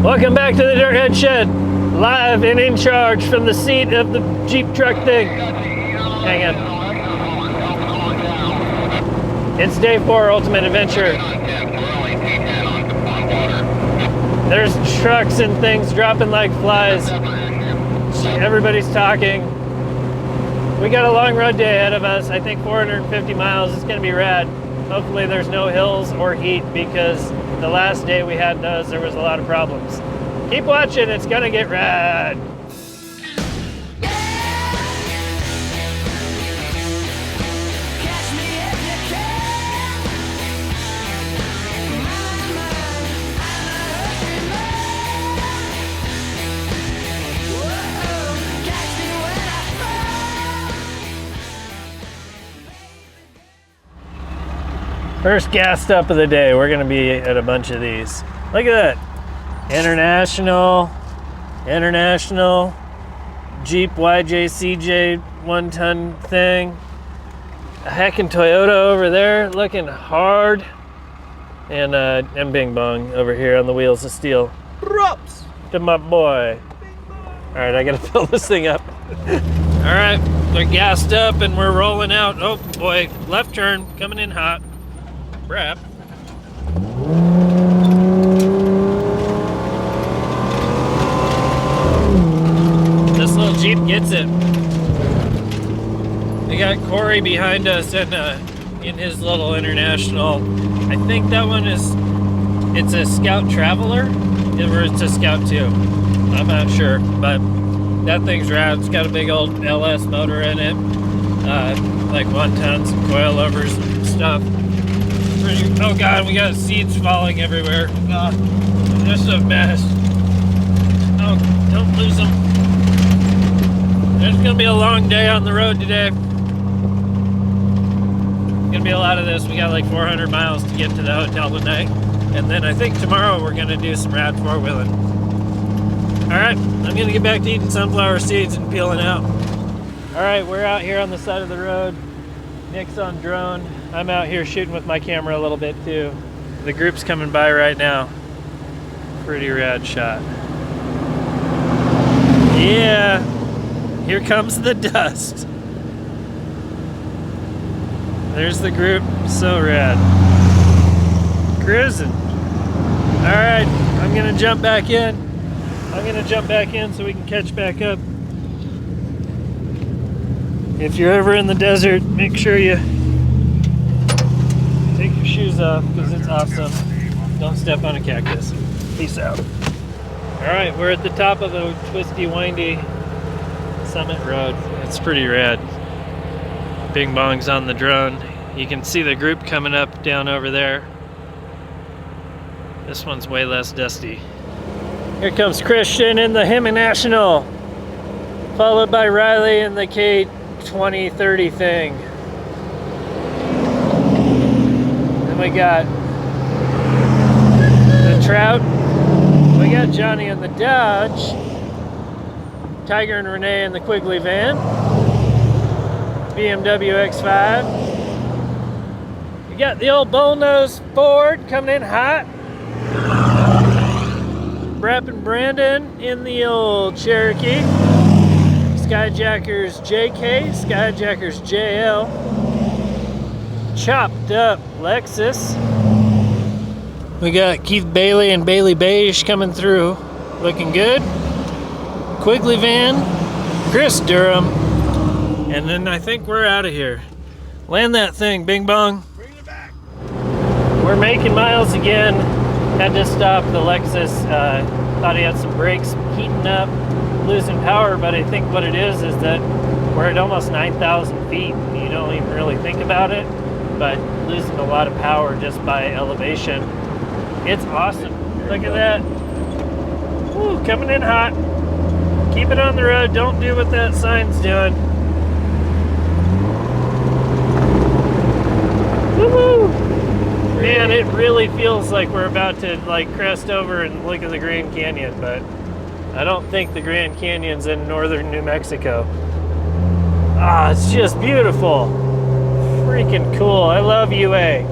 Welcome back to the Dirthead Shed, live and in charge from the seat of the Jeep truck thing. Hang on. It's day 4, Ultimate Adventure. There's trucks and things dropping like flies. Everybody's talking. We got a long road day ahead of us. I think 450 miles. It's gonna be rad. Hopefully there's no hills or heat, because the last day we had those, there was a lot of problems. Keep watching, it's gonna get rad. First gas stop of the day, we're gonna be at a bunch of these. Look at that. International, Jeep YJCJ 1-ton thing. A heckin' Toyota over there, looking hard. And Bing Bong over here on the wheels of steel. Props to my boy. All right, I gotta fill this thing up. All right, they're gassed up and we're rolling out. Oh boy, left turn, coming in hot. Crap. This little Jeep gets it. We got Corey behind us and in his little International. I think that one it's a Scout Traveler, or it's a Scout 2. I'm not sure, but that thing's rad. It's got a big old LS motor in it, like 1 ton, some coilovers and stuff. Oh God, we got seeds falling everywhere. Just a mess. Oh, don't lose them. There's gonna be a long day on the road today. Gonna be a lot of this. We got like 400 miles to get to the hotel tonight. And then I think tomorrow we're gonna do some rad 4-wheeling. All right, I'm gonna get back to eating sunflower seeds and peeling out. All right, we're out here on the side of the road. Nick's on drone. I'm out here shooting with my camera a little bit too. The group's coming by right now. Pretty rad shot. Yeah, here comes the dust. There's the group, so rad. Cruising. All right, I'm gonna jump back in. So we can catch back up. If you're ever in the desert, make sure you take your shoes off, because it's awesome. Don't step on a cactus. Peace out. All right, we're at the top of a twisty, windy summit road. It's pretty rad. Bing Bong's on the drone. You can see the group coming up down over there. This one's way less dusty. Here comes Christian in the International, followed by Riley in the K2030 thing. Then we got the Trout. We got Johnny in the Dodge. Tiger and Renee in the Quigley van. BMW X5. We got the old bullnose Ford coming in hot. Brep and Brandon in the old Cherokee. Skyjackers JK, Skyjackers JL. Chopped up Lexus. We got Keith Bailey and Bailey Beige coming through, looking good. Quigley van, Chris Durham, and then I think we're out of here. Land that thing, Bing Bong. Bring it back. We're making miles again. Had to stop the Lexus. Thought he had some brakes heating up, losing power, but I think what it is that we're at almost 9,000 feet. You don't even really think about it, but losing a lot of power just by elevation. It's awesome. Look at that. Woo, coming in hot. Keep it on the road. Don't do what that sign's doing. Woo-hoo! Man, it really feels like we're about to like crest over and look at the Grand Canyon, but I don't think the Grand Canyon's in northern New Mexico. Ah, it's just beautiful. Freaking cool. I love UA.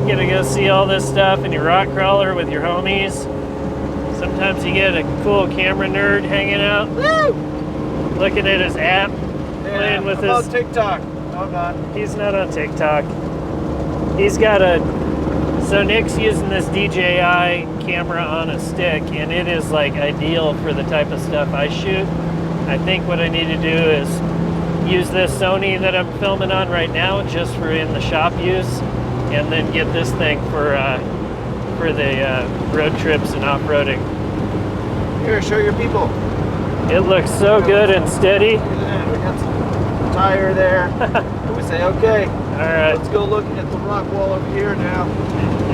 You get to go see all this stuff in your rock crawler with your homies. Sometimes you get a cool camera nerd hanging out, looking at his app, playing with I'm his... on TikTok. No, I'm not. He's not on TikTok. He's got a... So Nick's using this DJI camera on a stick, and it is like ideal for the type of stuff I shoot. I think what I need to do is use this Sony that I'm filming on right now just for in the shop use, and then get this thing for the road trips and off-roading. Here, show your people. It looks so good and steady. Look at that. We got some tire there. And we say, okay, All right, let's go looking at the rock wall over here now.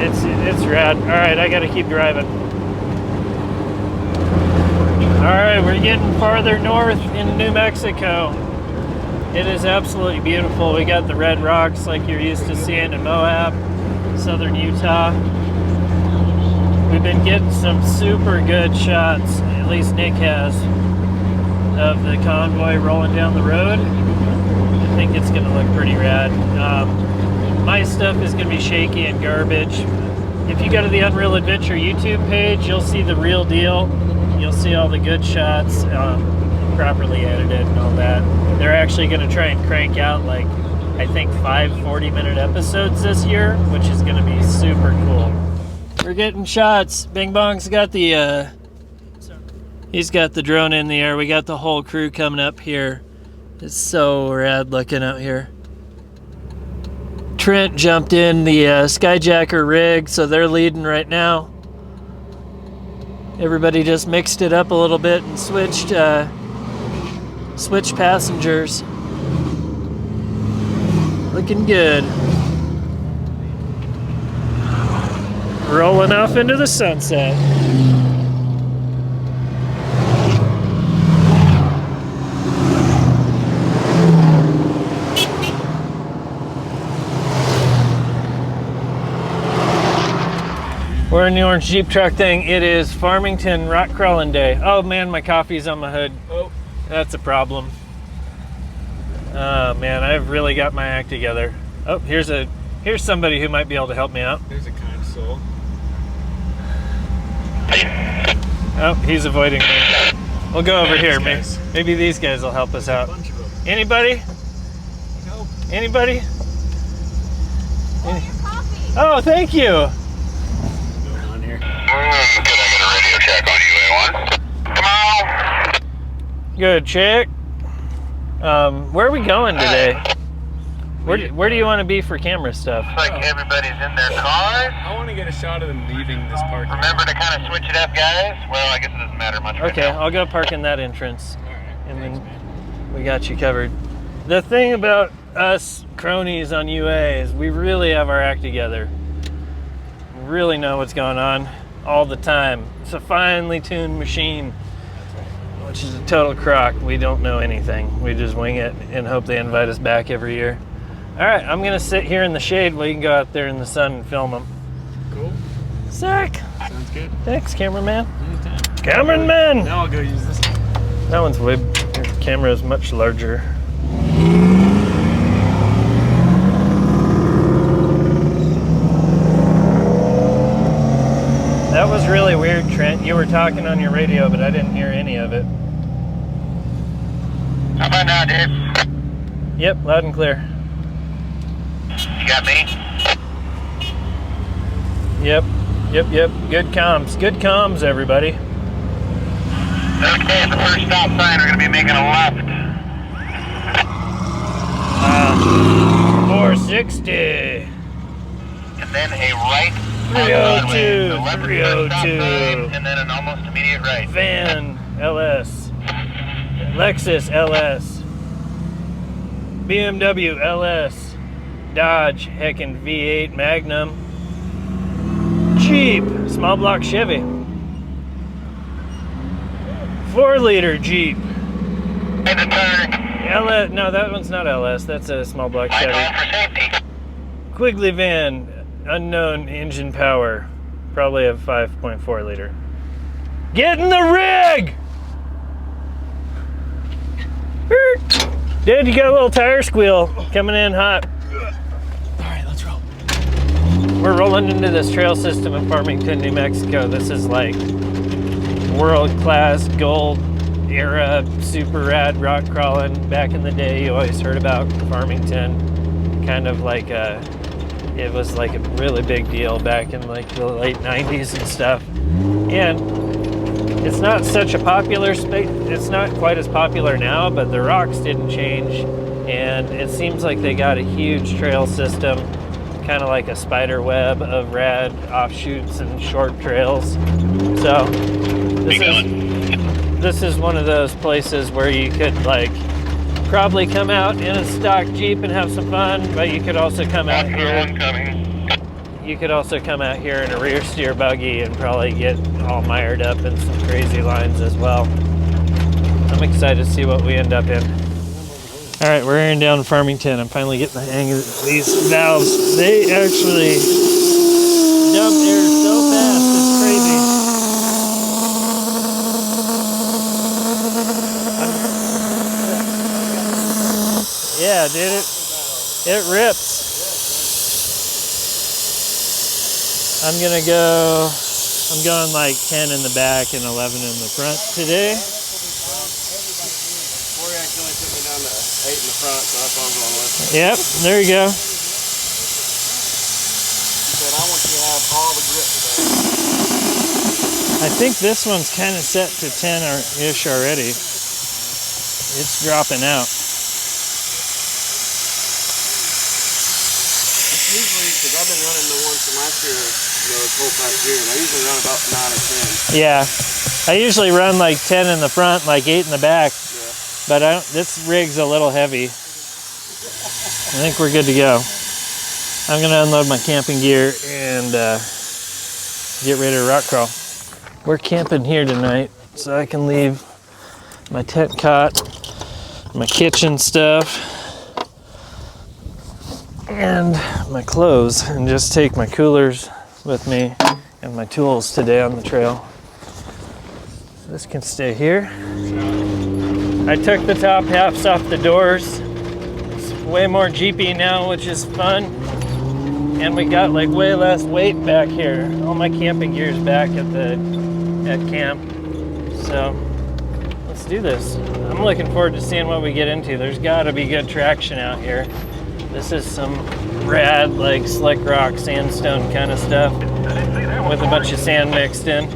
it's rad. All right, I gotta keep driving. All right, we're getting farther north in New Mexico. It is absolutely beautiful. We got the red rocks like you're used to seeing in Moab, southern Utah. We've been getting some super good shots, at least Nick has, of the convoy rolling down the road. I think it's gonna look pretty rad. My stuff is gonna be shaky and garbage. If you go to the Unreal Adventure YouTube page, you'll see the real deal. You'll see all the good shots, properly edited and all that. They're actually gonna try and crank out like, I think 5 40-minute episodes this year, which is gonna be super cool. We're getting shots. Bing Bong's got the, he's got the drone in the air. We got the whole crew coming up here. It's so rad looking out here. Trent jumped in the Skyjacker rig, so they're leading right now. Everybody just mixed it up a little bit and switched passengers. Looking good. Rolling off into the sunset. We're in the orange Jeep truck thing. It is Farmington rock crawling day. Oh man, my coffee's on my hood. Oh, that's a problem. Oh man, I've really got my act together. Oh, here's somebody who might be able to help me out. There's a kind soul. Oh, he's avoiding me. We'll go over here. Maybe these guys will help us out. Anybody? No. Anybody? Oh, your coffee. Oh, thank you. What's going on here? Good, I got a radio check on you, A1. Come on. Good check. Where are we going today? Where do you want to be for camera stuff? Looks like everybody's in their cars. I want to get a shot of them leaving this park. Remember to kind of switch it up, guys. Well, I guess it doesn't matter much right Okay, now. I'll go park in that entrance. All right. And Thanks, then man. we got you covered. The thing about us cronies on UA is we really have our act together. We really know what's going on all the time. It's a finely tuned machine, which is a total crock. We don't know anything. We just wing it and hope they invite us back every year. All right, I'm gonna sit here in the shade while you can go out there in the sun and film them. Cool. Sick. Sounds good. Thanks, cameraman. Anytime. Cameraman! Now I'll go use this one. That one's way, your camera is much larger. That was really weird, Trent. You were talking on your radio, but I didn't hear any of it. How about now, Dave? Yep, loud and clear. You got me? Yep. Good comms, everybody. Okay, at the first stop sign, we're going to be making a left. 460. And then a right. 302, The left is the first stop 302. sign, and then an almost immediate right. Van LS. Lexus LS. BMW LS. Dodge heckin' V8 Magnum. Jeep, small block Chevy. 4-liter Jeep. Hey, the turn. LS, no, that one's not LS. That's a small block Line Chevy. on for safety. Quigley van, unknown engine power. Probably a 5.4 liter. Get in the rig! Dude, you got a little tire squeal coming in hot. Alright, let's roll. We're rolling into this trail system in Farmington, New Mexico. This is like world-class gold era super rad rock crawling. Back in the day, you always heard about Farmington, kind of like it was like a really big deal back in like the late 90s and stuff. And it's not such a popular space, it's not quite as popular now, but the rocks didn't change, and it seems like they got a huge trail system, kind of like a spider web of rad offshoots and short trails. So this is one of those places where you could like probably come out in a stock Jeep and have some fun, but you could also come out here. You could also come out here in a rear steer buggy and probably get all mired up in some crazy lines as well. I'm excited to see what we end up in. All right, we're heading down Farmington. I'm finally getting the hang of these valves. They actually dump air so fast, it's crazy. Yeah, dude, it rips. I'm going like 10 in the back and 11 in the front today. Corey accidentally took me down to 8 in the front, so that's what I'm going with. Yep, there you go. He said, I want you to have all the grip today. I think this one's kind of set to 10-ish already. It's dropping out. Usually, because I've been running the ones from last year, the Colt last year, and I usually run about 9 or 10. Yeah, I usually run like 10 in the front, like 8 in the back. Yeah. But this rig's a little heavy. I think we're good to go. I'm gonna unload my camping gear and get ready to rock crawl. We're camping here tonight, so I can leave my tent cot, my kitchen stuff, and my clothes, and just take my coolers with me and my tools today on the trail. This can stay here. I took the top halves off the doors. It's way more Jeepy now, which is fun. And we got like way less weight back here. All my camping gear is back at camp. So let's do this. I'm looking forward to seeing what we get into. There's gotta be good traction out here. This is some rad, like slick rock, sandstone kind of stuff with a bunch of sand mixed in.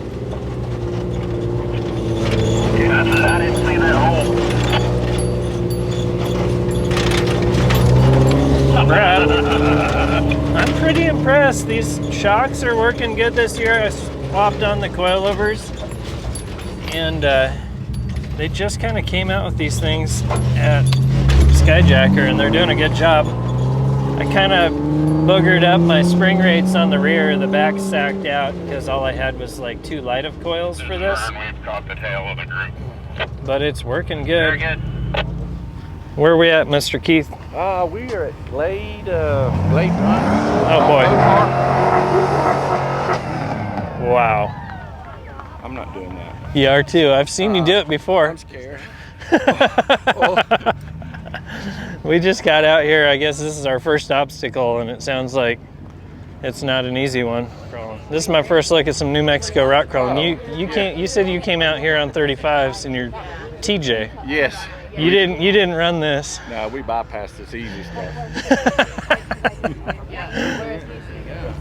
Yeah, I didn't see that hole. Brad, I'm pretty impressed. These shocks are working good this year. I swapped on the coilovers, and they just kind of came out with these things at Skyjacker, and they're doing a good job. I kind of boogered up my spring rates on the rear. The back sacked out because all I had was like 2 light of coils for this. We've caught the tail of the group. But it's working good. Very good. Where are we at, Mr. Keith? We are at Glade Run. Oh boy. Wow. I'm not doing that. You are too. I've seen you do it before. I'm scared. We just got out here. I guess this is our first obstacle, and it sounds like it's not an easy one. This is my first look at some New Mexico rock crawling. You said you came out here on 35s in your TJ. Yes. You didn't run this. No, we bypassed this easy stuff.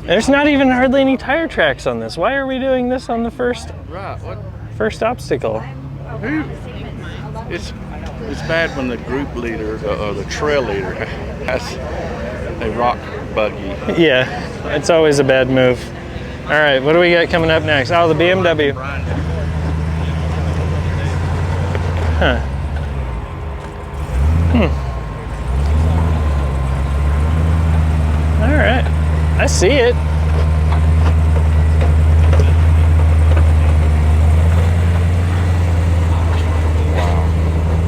There's not even hardly any tire tracks on this. Why are we doing this on the first obstacle? It's bad when the group leader or the trail leader has a rock buggy. Yeah, it's always a bad move. All right, what do we got coming up next? Oh, the BMW. Huh. All right, I see it.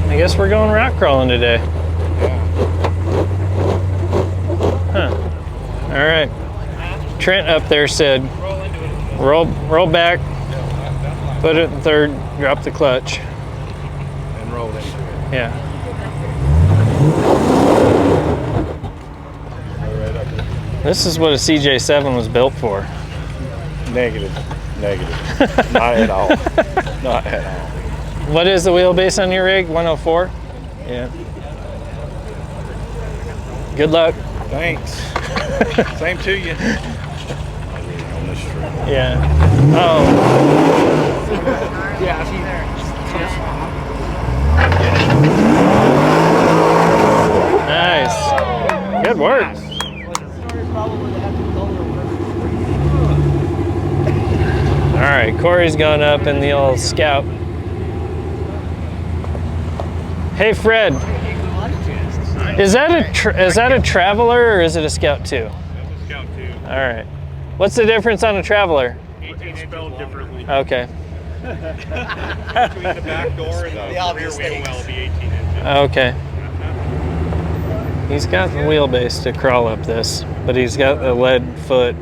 I guess we're going rock crawling today. Huh. All right. Trent up there said, roll back, put it in third, drop the clutch. And roll into it. Yeah. Right up there. This is what a CJ7 was built for. Negative. Negative. Not at all. Not at all. What is the wheelbase on your rig? 104? Yeah. Good luck. Thanks. Same to you. On this street. Yeah. Oh. Yeah. Nice. Good work. All right, Corey's going up in the old Scout. Hey, Fred. Is that a Traveler or is it a Scout 2? That's a Scout 2. All right. What's the difference on a Traveler? 18 spelled differently. Okay. Between the back door and the rear wheel well will be 18 inches. Okay. He's got the wheelbase to crawl up this, but he's got a lead foot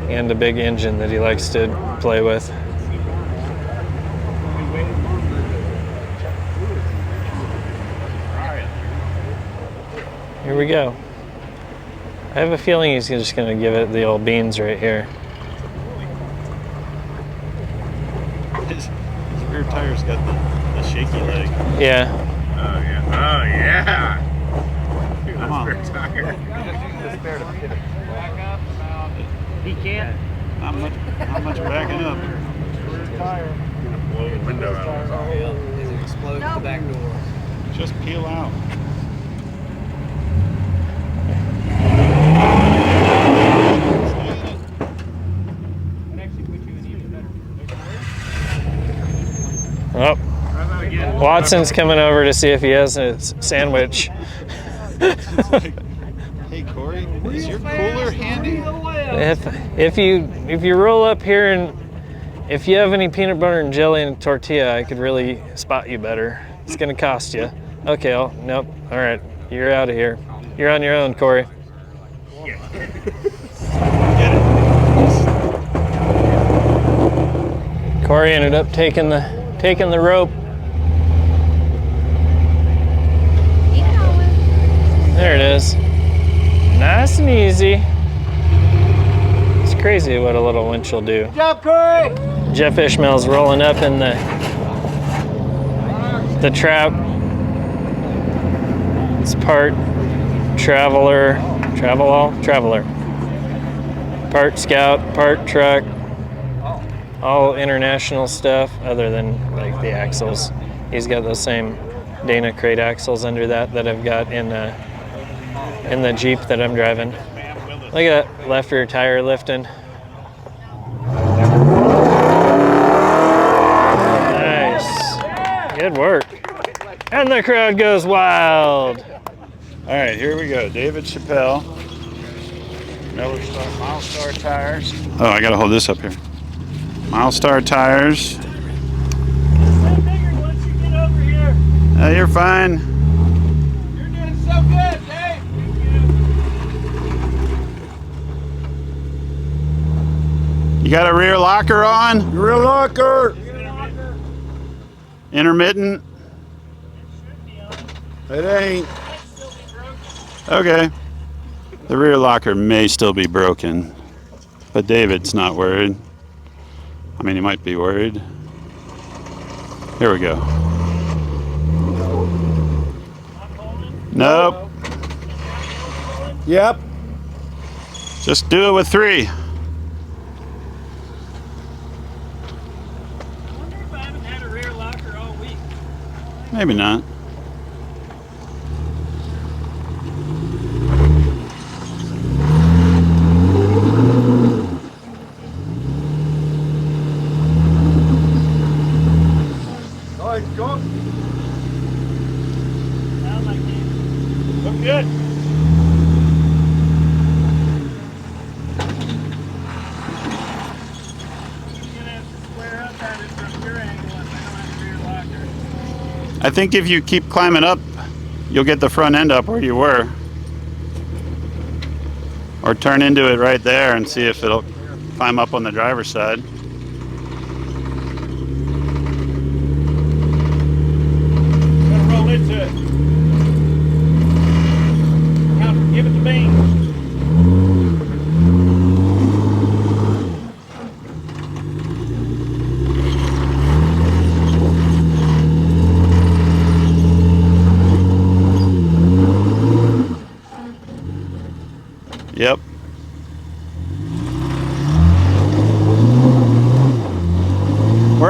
and a big engine that he likes to play with. Here we go. I have a feeling he's just going to give it the old beans right here. His rear tire's got the shaky leg. Yeah. Oh, yeah. Oh, yeah. Come on. He can't. Not much backing up. Blow the window out. Just peel out. Oh, Watson's coming over to see if he has a sandwich. Hey Corey, is your cooler handy? If you roll up here and if you have any peanut butter and jelly and tortilla, I could really spot you better. It's gonna cost you. Okay, nope. All right, you're out of here. You're on your own, Corey. Corey ended up taking the rope. There it is. Nice and easy. It's crazy what a little winch will do. Good job, Corey! Jeff Ishmael's rolling up in the trap. It's part Traveler. Part Scout, part truck. All international stuff other than like the axles. He's got those same Dana crate axles under that I've got in the Jeep that I'm driving. Look at that left rear tire lifting. Nice. Good work. And the crowd goes wild. All right, here we go. David Chappelle. Milestar tires. Oh, I gotta hold this up here. Milestar tires. You're fine. You're doing so good, Dave. You got a rear locker on? Rear locker. Intermittent? It ain't. Okay. The rear locker may still be broken, but David's not worried. I mean, he might be worried. Here we go. Nope. Yep. Just do it with 3. I wonder if I haven't had a rear locker all week. Maybe not. Look good. I think if you keep climbing up, you'll get the front end up where you were. Or turn into it right there and see if it'll climb up on the driver's side. Gotta roll into it. Give it the beans.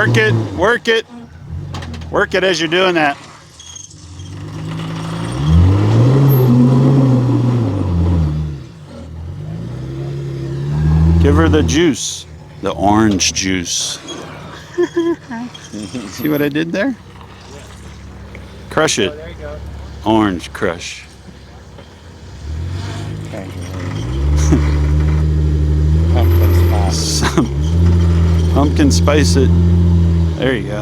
Work it, work it. Work it as you're doing that. Give her the juice, the orange juice. See what I did there? Crush it. Orange crush. Pumpkin spice it. There you go.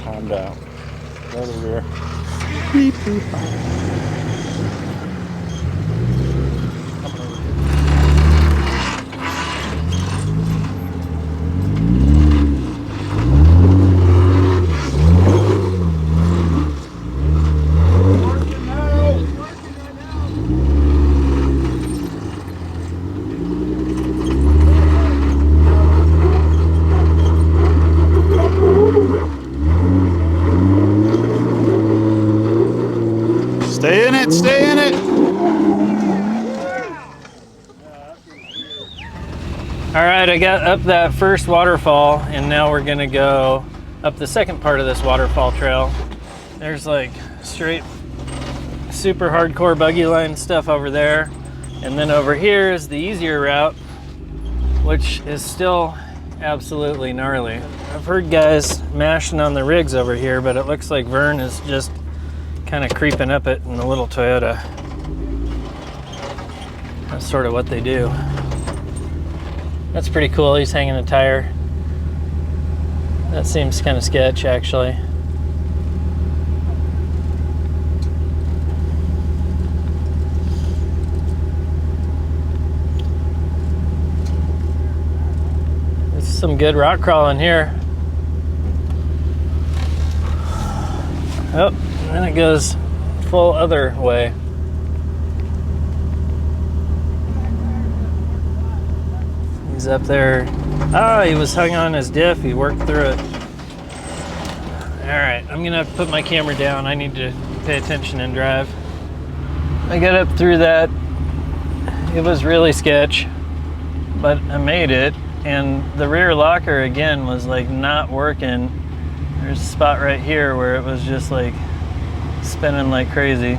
Calm down. Go to the rear. Beep, beep. Stay in it, stay in it. All right, I got up that first waterfall, and now we're gonna go up the second part of this waterfall trail. There's like straight, super hardcore buggy line stuff over there. And then over here is the easier route, which is still absolutely gnarly. I've heard guys mashing on the rigs over here, but it looks like Vern is just kind of creeping up it in the little Toyota. That's sort of what they do. That's pretty cool. He's hanging a tire. That seems kind of sketch, actually. There's some good rock crawling here. Oh. And then it goes full other way. He's up there. Oh, he was hung on his diff. He worked through it. All right, I'm gonna have to put my camera down. I need to pay attention and drive. I got up through that. It was really sketch, but I made it. And the rear locker again was like not working. There's a spot right here where it was just like spinning like crazy.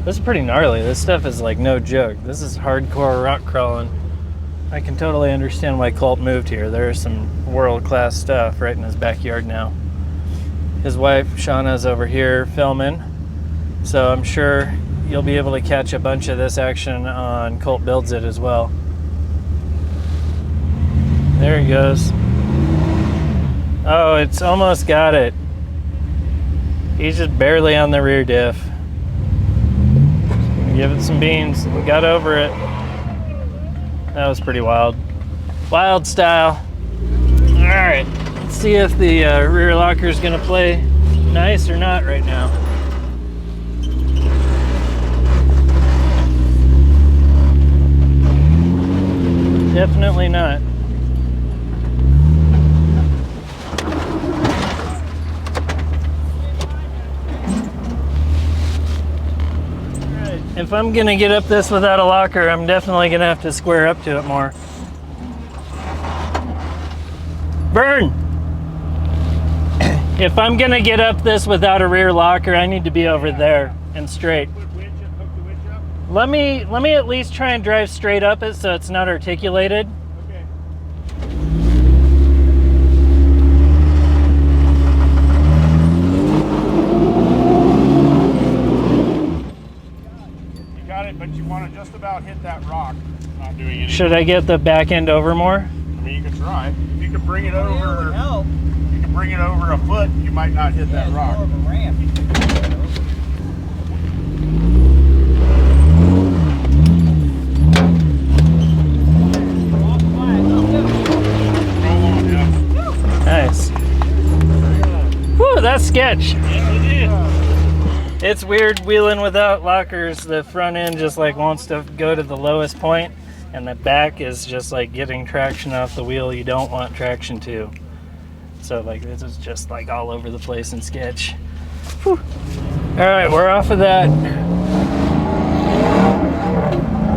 This is pretty gnarly. This stuff is like no joke. This is hardcore rock crawling. I can totally understand why Colt moved here. There's some world-class stuff right in his backyard now. His wife Shauna's over here filming, so I'm sure you'll be able to catch a bunch of this action on Colt Builds It as well. There he goes. Oh, it's almost got it. He's just barely on the rear diff. Give it some beans. We got over it. That was pretty wild. Wild style. All right, let's see if the rear locker is gonna play nice or not right now. Definitely not. If I'm gonna get up this without a locker, I'm definitely gonna have to square up to it more. Burn! If I'm gonna get up this without a rear locker, I need to be over there and straight. Let me at least try and drive straight up it so it's not articulated. Okay. You got it, but you want to just about hit that rock. Not doing anything. Should I get the back end over more? I mean, you can try. If you can bring it over, you can bring it over a foot, you might not hit that rock. More of a ramp. Nice. Whew, that's sketch. It's weird wheeling without lockers. The front end just like wants to go to the lowest point, and the back is just like getting traction off the wheel you don't want traction to. So like this is just like all over the place in sketch. Whew. All right, we're off of that.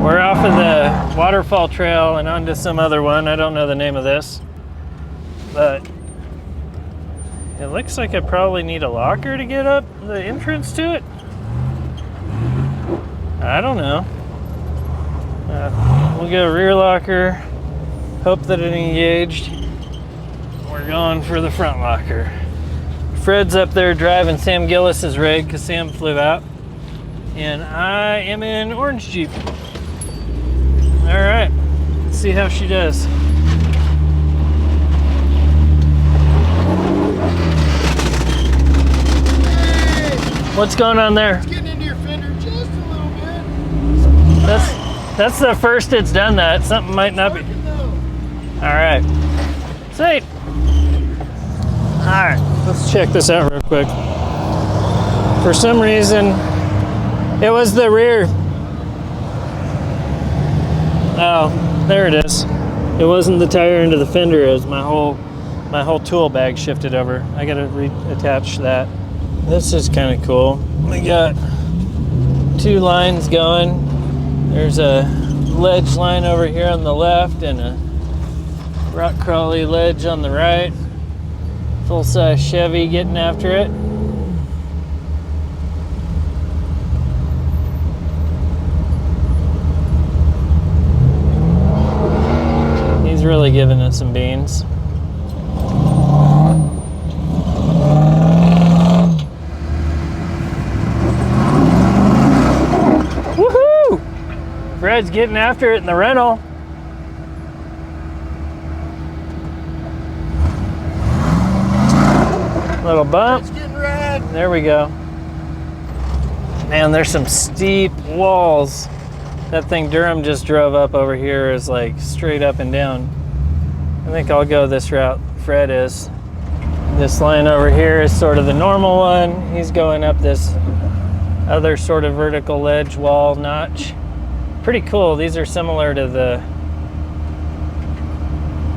We're off of the waterfall trail and onto some other one. I don't know the name of this, but it looks like I probably need a locker to get up the entrance to it. I don't know. We'll go rear locker, hope that it engaged. We're going for the front locker. Fred's up there driving Sam Gillis's rig because Sam flew out. And I am in orange Jeep. All right, let's see how she does. What's going on there? It's getting into your fender just a little bit. That's the first it's done that. Something might not be. All right. Sweet. All right, let's check this out real quick. For some reason, it was the rear. Oh, there it is. It wasn't the tire into the fender. It was my whole tool bag shifted over. I gotta reattach that. This is kind of cool. We got 2 lines going. There's a ledge line over here on the left and a rock crawly ledge on the right. Full-size Chevy getting after it. He's really giving us some beans. Woohoo! Fred's getting after it in the rental. Little bump. It's getting red. There we go. Man, there's some steep walls. That thing Durham just drove up over here is like straight up and down. I think I'll go this route Fred is. This line over here is sort of the normal one. He's going up this other sort of vertical ledge wall notch. Pretty cool. These are similar to the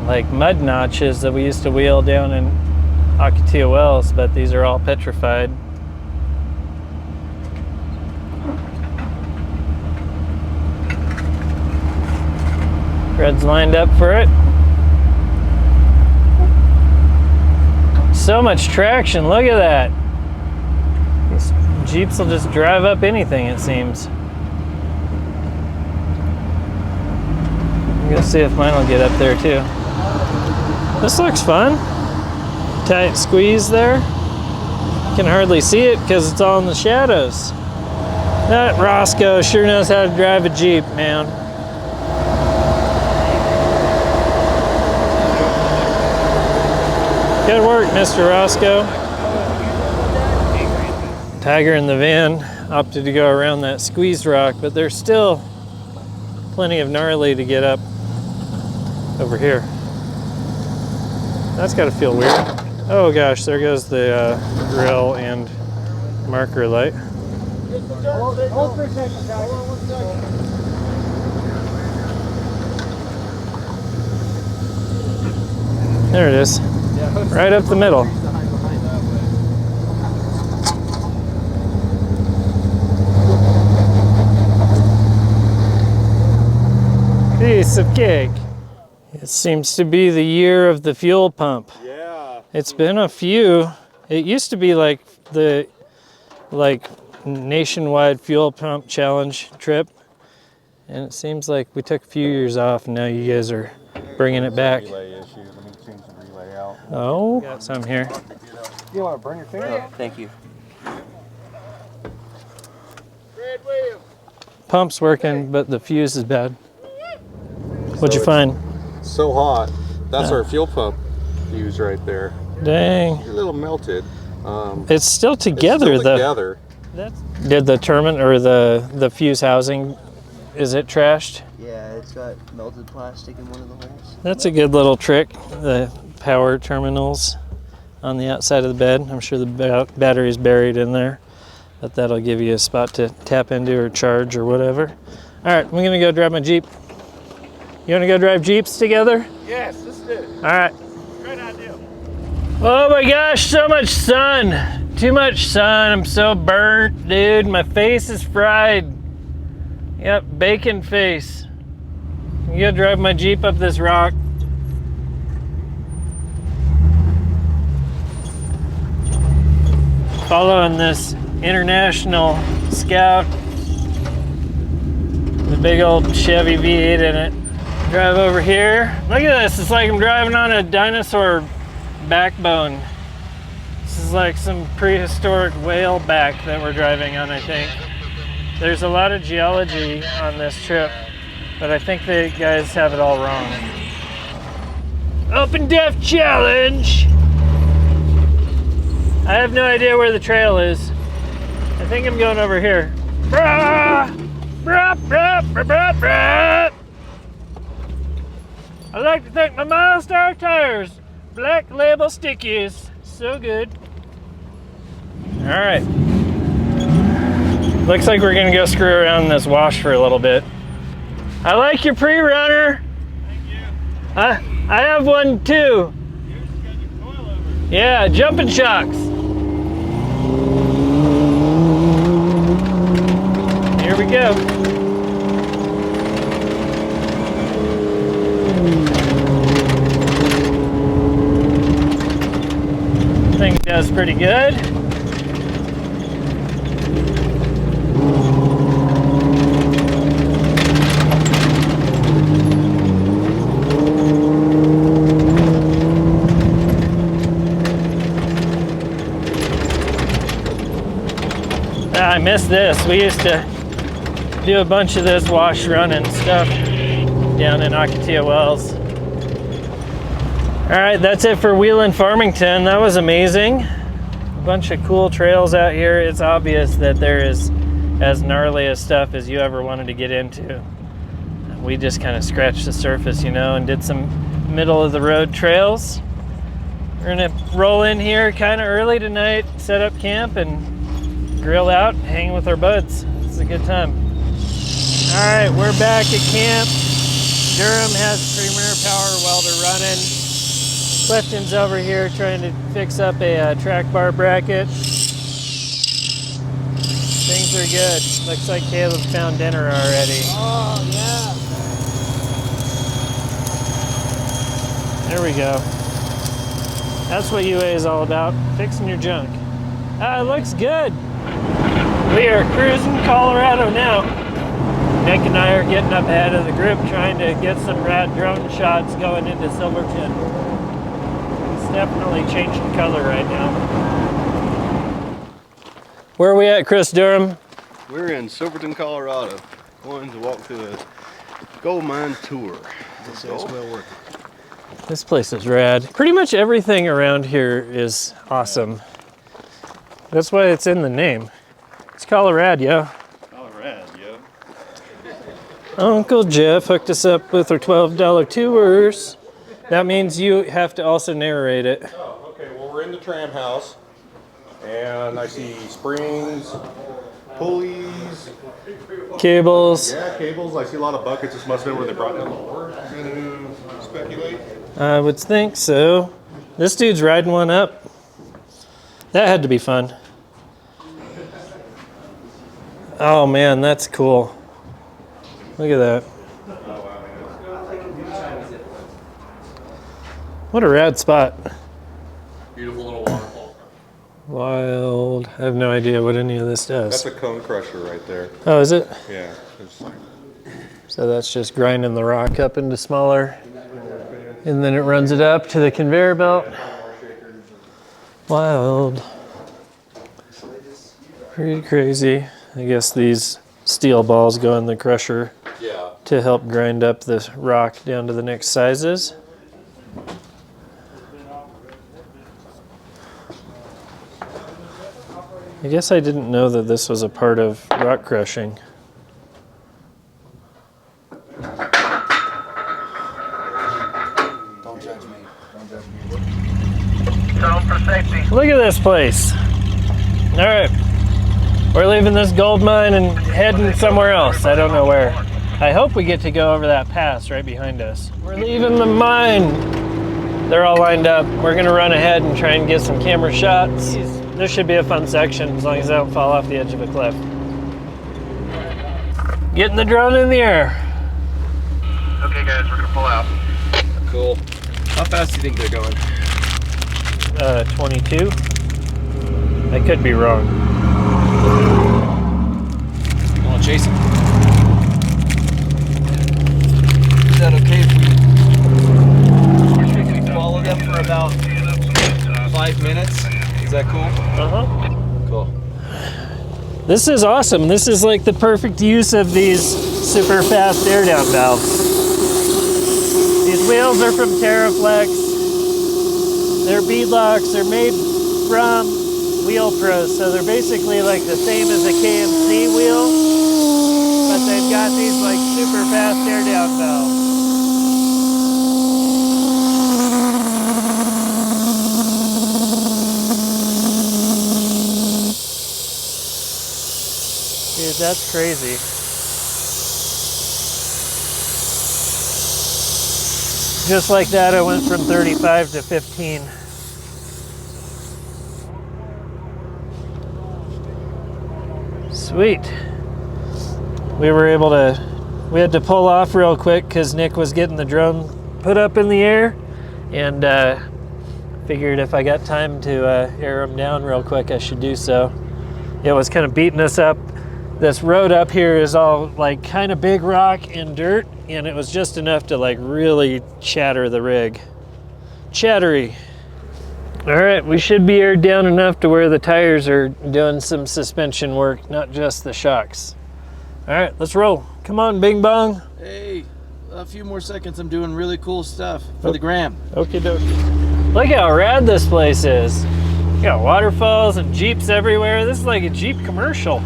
like mud notches that we used to wheel down in Ocotillo Wells, but these are all petrified. Fred's lined up for it. So much traction, look at that. These Jeeps will just drive up anything, it seems. I'm gonna see if mine will get up there too. This looks fun. Tight squeeze there. Can hardly see it because it's all in the shadows. That Roscoe sure knows how to drive a Jeep, man. Good work, Mr. Roscoe. Tiger and the van opted to go around that squeeze rock, but there's still plenty of gnarly to get up over here. That's got to feel weird. Oh gosh, there goes the grill and marker light. Hold for a second, guys. Hold on 1 second. There it is. Right up the middle. Piece of cake. It seems to be the year of the fuel pump. Yeah. It's been a few. It used to be like the nationwide fuel pump challenge trip, and it seems like we took a few years off, and now you guys are bringing it back. Relay issue. Let me change the relay out. Oh, got some here. You want to bring your finger? Thank you. Fred Williams. Pump's working, but the fuse is bad. What'd you find? So hot. That's our fuel pump fuse right there. Dang. A little melted. It's still together, it's still though. together. Did the terminal or the fuse housing, is it trashed? Yeah, it's got melted plastic in one of the holes. That's a good little trick. The power terminals on the outside of the bed. I'm sure the battery's buried in there, but that'll give you a spot to tap into or charge or whatever. All right, I'm gonna go drive my Jeep. You wanna go drive Jeeps together? Yes, let's do it. All right. Great idea. Oh my gosh, so much sun. Too much sun. I'm so burnt, dude. My face is fried. Yep, bacon face. I'm gonna drive my Jeep up this rock. Following this International Scout. The big old Chevy V8 in it. Drive over here. Look at this, it's like I'm driving on a dinosaur backbone. This is like some prehistoric whale back that we're driving on, I think. There's a lot of geology on this trip, but I think the guys have it all wrong. Open Def Challenge! I have no idea where the trail is. I think I'm going over here. Brah! Brah, brah, brah, brah, brah. I like to thank my Milestar tires. Black Label stickies. So good. All right. Looks like we're gonna go screw around this wash for a little bit. I like your pre-runner. Thank you. I have one too. Yours got your coilover. Yeah, jumping shocks. Here we go. Thing does pretty good. I missed this. We used to do a bunch of this wash run and stuff down in Akatia Wells. All right, that's it for Wheeling Farmington. That was amazing. A bunch of cool trails out here. It's obvious that there is as gnarly a stuff as you ever wanted to get into. We just kind of scratched the surface, you know, and did some middle of the road trails. We're gonna roll in here kind of early tonight, set up camp and grill out, hang with our buds. It's a good time. All right, we're back at camp. Durham has Premier Power Welder running. Clifton's over here trying to fix up a track bar bracket. Things are good. Looks like Caleb found dinner already. Oh, yeah. There we go. That's what UA is all about, fixing your junk. It looks good. We are cruising Colorado now. Nick and I are getting up ahead of the group trying to get some rad drone shots going into Silverton. It's definitely changing color right now. Where are we at, Chris Durham? We're in Silverton, Colorado. Going to walk through a gold mine tour. So it's well worth it. This place is rad. Pretty much everything around here is awesome. That's why it's in the name. It's Colorado, yo. Colorado, yo. Uncle Jeff hooked us up with our $12 tours. That means you have to also narrate it. Oh, okay. Well, we're in the tram house, and I see springs, pulleys, Cables. yeah, cables. I see a lot of buckets. This must have been where they brought down the ore. Going to speculate. I would think so. This dude's riding one up. That had to be fun. Oh man, that's cool. Look at that. What a rad spot. Beautiful little waterfall. Wild. I have no idea what any of this does. That's a cone crusher right there. Oh, is it? Yeah. It's like, So that's just grinding the rock up into smaller, and then it runs it up to the conveyor belt. Wild. Pretty crazy. I guess these steel balls go in the crusher yeah. to help grind up the rock down to the next sizes. I guess I didn't know that this was a part of rock crushing. Don't judge me. Don't judge me. Zone for safety. Look at this place. All right, we're leaving this gold mine and heading somewhere else. I don't know where. I hope we get to go over that pass right behind us. We're leaving the mine. They're all lined up. We're gonna run ahead and try and get some camera shots. This should be a fun section as long as I don't fall off the edge of a cliff. Getting the drone in the air. Okay, guys, we're gonna pull out. Cool. How fast do you think they're going? 22. I could be wrong. Oh, Jason. Is that okay if we follow them for about 5 minutes? Is that cool? Uh-huh. Cool. This is awesome. This is like the perfect use of these super fast air down valves. These wheels are from Terraflex. They're beadlocks. They're made from Wheel Pros, so they're basically like the same as a KMC wheel, but they've got these like super fast air down valves. Dude, that's crazy. Just like that, I went from 35 to 15. Sweet. We had to pull off real quick because Nick was getting the drone put up in the air, and figured if I got time to air him down real quick, I should do so. It was kind of beating us up. This road up here is all like kind of big rock and dirt, and it was just enough to like really chatter the rig. Chattery. All right, we should be aired down enough to where the tires are doing some suspension work, not just the shocks. All right, let's roll. Come on, Bing Bong. Hey, a few more seconds. I'm doing really cool stuff for the gram. Okie dokie. Look how rad this place is. You got waterfalls and Jeeps everywhere. This is like a Jeep commercial.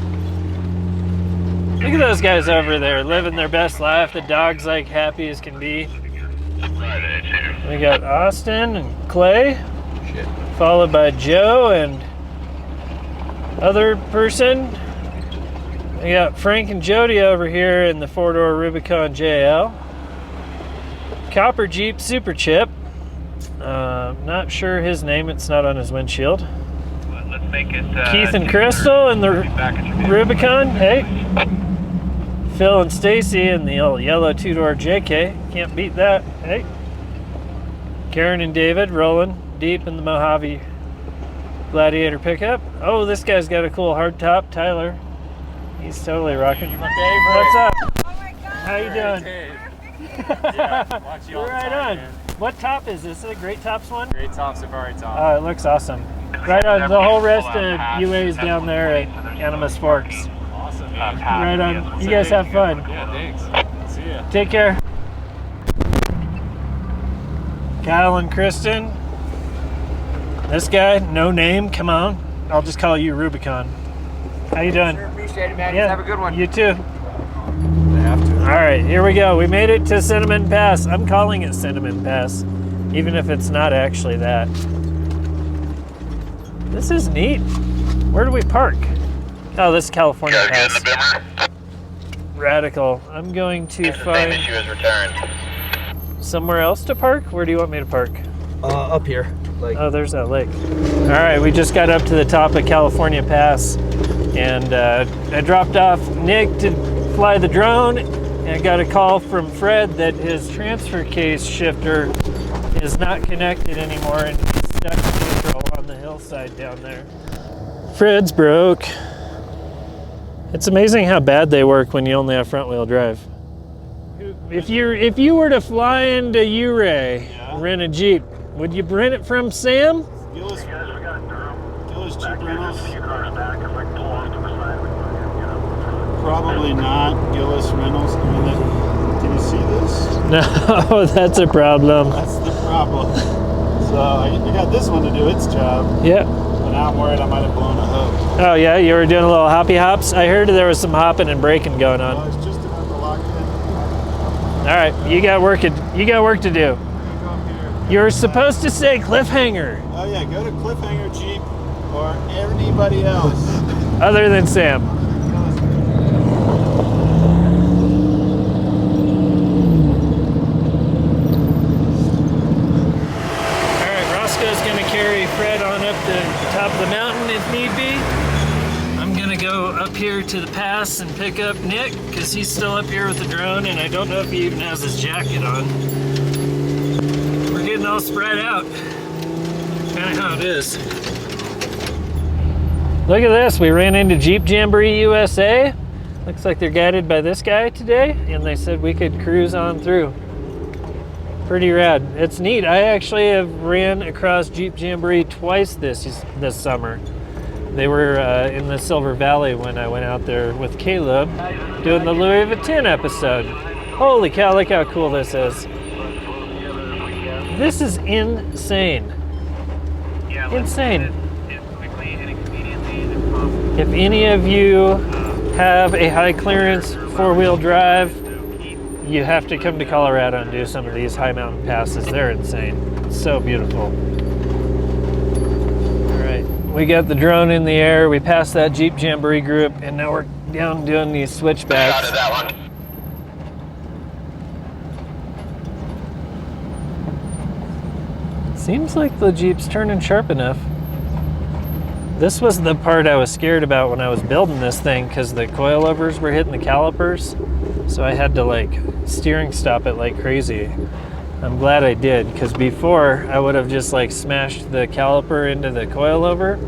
Look at those guys over there living their best life. The dog's like happy as can be. We got Austin and Clay, followed by Joe and other person. We got Frank and Jody over here in the 4-door Rubicon JL. Copper Jeep Super Chip. Not sure his name, it's not on his windshield. Let's make it, Keith and Crystal in the Rubicon. Hey. Phil and Stacy in the old yellow 2-door JK. Can't beat that. Hey. Karen and David rolling deep in the Mojave Gladiator pickup. Oh, this guy's got a cool hardtop. Tyler. He's totally rocking. What's up? Oh my God. How you doing? Watch you all You're the right time, on. man. What top is this? Is it a Great Tops one? Great top, Safari top. Oh, it looks awesome. Right on. The whole rest of UA's down there at Animus Forks. Awesome. Right on. You guys have fun. Yeah, thanks. See ya. Take care. Kyle and Kristen. This guy, no name. Come on. I'll just call you Rubicon. How you doing? Sure, appreciate it, man. Yeah. Have a good one. You too. I have to. All right, here we go. We made it to Cinnamon Pass. I'm calling it Cinnamon Pass, even if it's not actually that. This is neat. Where do we park? Oh, this is California Guys, Pass. get in the bimmer. Radical. I'm going to The same find issue as returned. somewhere else to park. Where do you want me to park? Up here. Like, Oh, there's that lake. All right, we just got up to the top of California Pass, and I dropped off Nick to fly the drone, and I got a call from Fred that his transfer case shifter is not connected anymore, and he's stuck in neutral on the hillside down there. Fred's broke. It's amazing how bad they work when you only have front-wheel drive. If you were to fly into Ouray, rent a Jeep, would you rent it from Sam? Gillis Jeep Rentals? Probably not. Gillis Rentals. I mean, can you see this? No, that's a problem. That's the problem. So I got this one to do its job. Yeah. But now I'm worried I might have blown a hook. Oh yeah, you were doing a little hoppy hops? I heard there was some hopping and braking going Well, on. it's just about to lock in. All right, you got work to do. I'm gonna go up here. You're supposed to say cliffhanger, Oh yeah, go to Cliffhanger Jeep or anybody else. other than Sam. All right, Roscoe's gonna carry Fred on up the top of the mountain if need be. I'm gonna go up here to the pass and pick up Nick, because he's still up here with the drone, and I don't know if he even has his jacket on. We're getting all spread out. Kind of how it is. Look at this, we ran into Jeep Jamboree USA. Looks like they're guided by this guy today, and they said we could cruise on through. Pretty rad. It's neat. I actually have ran across Jeep Jamboree twice this summer. They were in the Silver Valley when I went out there with Caleb doing the Louis Vuitton episode. Holy cow, look how cool this is. This is insane. Insane. If any of you have a high clearance four-wheel drive, you have to come to Colorado and do some of these high mountain passes. They're insane. It's so beautiful. All right, we got the drone in the air. We passed that Jeep Jamboree group, and now we're down doing these switchbacks. Seems like the Jeep's turning sharp enough. This was the part I was scared about when I was building this thing, because the coilovers were hitting the calipers. So I had to like steering stop it like crazy. I'm glad I did, because before I would have just like smashed the caliper into the coilover,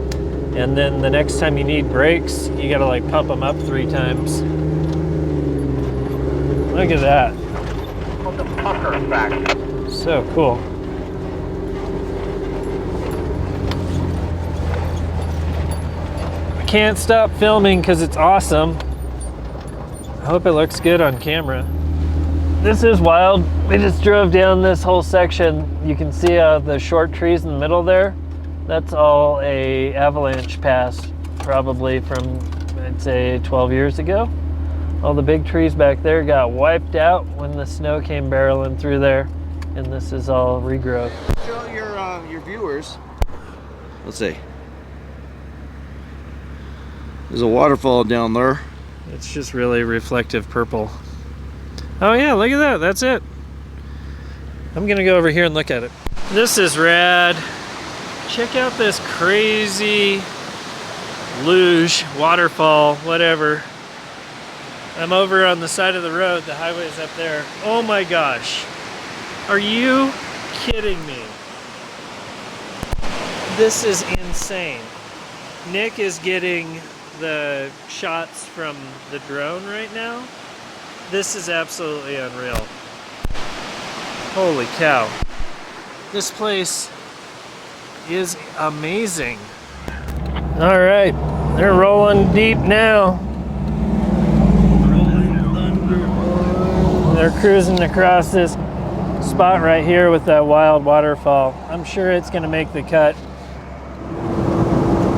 and then the next time you need brakes, you gotta like pump them up 3 times. Look at that. So cool. Can't stop filming because it's awesome. I hope it looks good on camera. This is wild. We just drove down this whole section. You can see the short trees in the middle there. That's all a avalanche pass, probably from, I'd say, 12 years ago. All the big trees back there got wiped out when the snow came barreling through there, and this is all regrowth. Show your viewers. Let's see. There's a waterfall down there. It's just really reflective purple. Oh yeah, look at that, that's it. I'm gonna go over here and look at it. This is rad. Check out this crazy luge, waterfall, whatever. I'm over on the side of the road, the highway's up there. Oh my gosh. Are you kidding me? This is insane. Nick is getting the shots from the drone right now. This is absolutely unreal. Holy cow. This place is amazing. All right, they're rolling deep now. They're cruising across this spot right here with that wild waterfall. I'm sure it's gonna make the cut.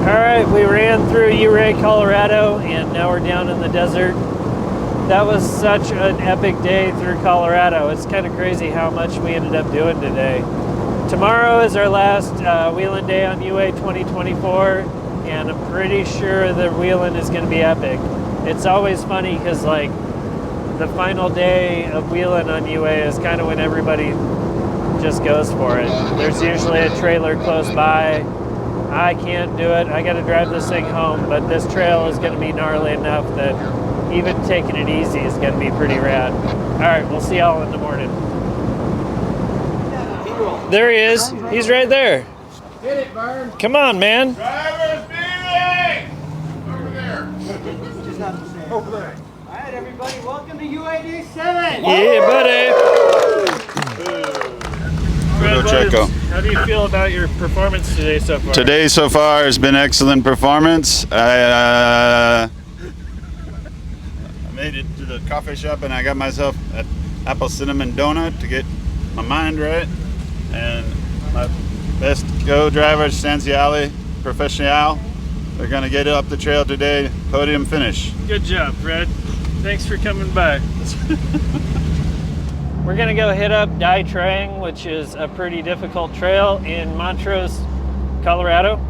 All right, we ran through Ouray, Colorado, and now we're down in the desert. That was such an epic day through Colorado. It's kind of crazy how much we ended up doing today. Tomorrow is our last wheeling day on UA 2024, and I'm pretty sure the wheeling is going to be epic. It's always funny because like the final day of wheeling on UA is kind of when everybody just goes for it. There's usually a trailer close by. I can't do it. I got to drive this thing home, but this trail is going to be gnarly enough that even taking it easy is going to be pretty rad. All right, we'll see y'all in the morning. There he is. He's right there. Get it, Vern. Come on, man. Driver's meeting! Over there. Over there. All right, everybody, welcome to UAD7. Yeah, buddy. Fred, Checo. How do you feel about your performance today so far? Today so far has been excellent performance. I made it to the coffee shop and I got myself an apple cinnamon donut to get my mind right. And my best co-driver, SyncID Professional, they're gonna get up the trail today, podium finish. Good job, Fred. Thanks for coming by. We're gonna go hit up Dai Trang, which is a pretty difficult trail in Montrose, Colorado.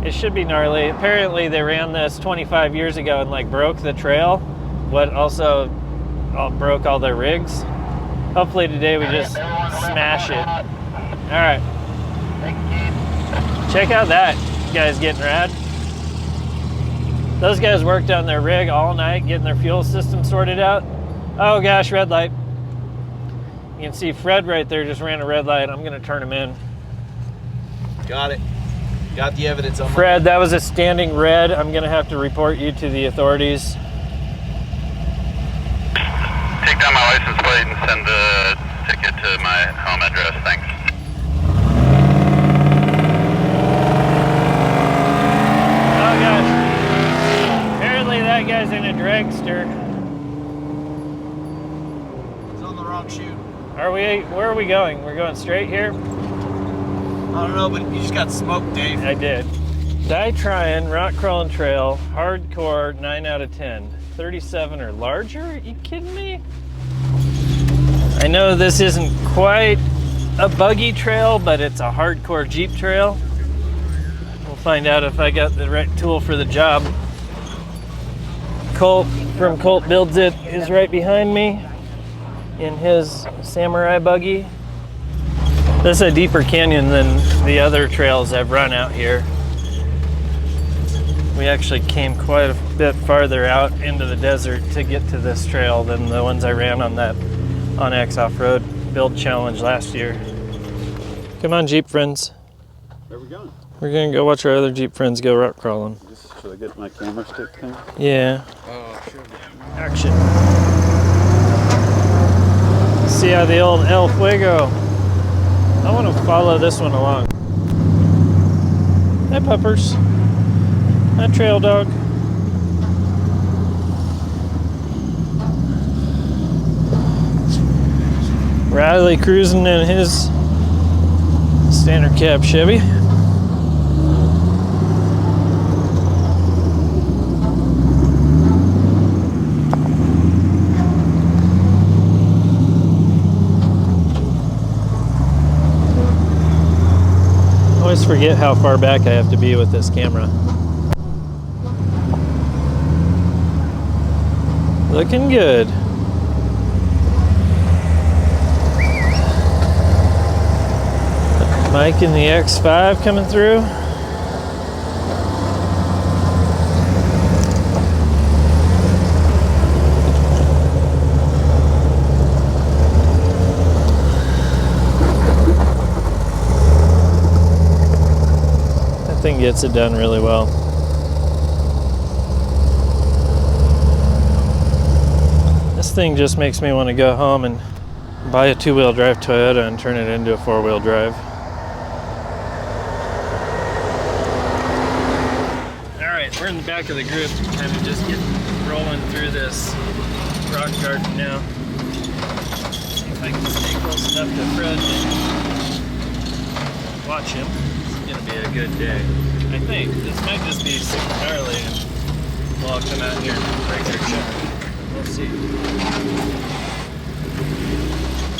It should be gnarly. Apparently they ran this 25 years ago and like broke the trail, but also broke all their rigs. Hopefully today we just smash it. All right. Check out that. You guys getting rad? Those guys worked on their rig all night getting their fuel system sorted out. Oh gosh, red light. You can see Fred right there just ran a red light. I'm gonna turn him in. Got it. Got the evidence on Fred, that was a standing red. I'm gonna have to report you to the authorities. Take down my license plate and send the ticket to my home address. Thanks. Oh gosh. Apparently that guy's in a dragster. He's on the wrong chute. Where are we going? We're going straight here? I don't know, but you just got smoked, Dave. I did. Die trying, rock crawling trail, hardcore, 9 out of 10. 37 or larger? Are you kidding me? I know this isn't quite a buggy trail, but it's a hardcore Jeep trail. We'll find out if I got the right tool for the job. Colt from Colt Builds It is right behind me in his samurai buggy. This is a deeper canyon than the other trails I've run out here. We actually came quite a bit farther out into the desert to get to this trail than the ones I ran on that Onyx Offroad build challenge last year. Come on, Jeep friends. Where are we going? We're gonna go watch our other Jeep friends go rock crawling. Should I get my camera stick thing? Yeah. Oh, sure. Action. See how the old El Fuego. I want to follow this one along. Hi, puppers. Hi, trail dog. Riley cruising in his standard cab Chevy. I always forget how far back I have to be with this camera. Looking good. Mike in the X5 coming through. That thing gets it done really well. This thing just makes me want to go home and buy a two-wheel drive Toyota and turn it into a four-wheel drive. We're in the back of the group, kind of just getting rolling through this rock garden now. See if I can stay close enough to Fred and watch him. It's gonna be a good day. I think this might just be super gnarly and we'll all come out here and break our check. We'll see.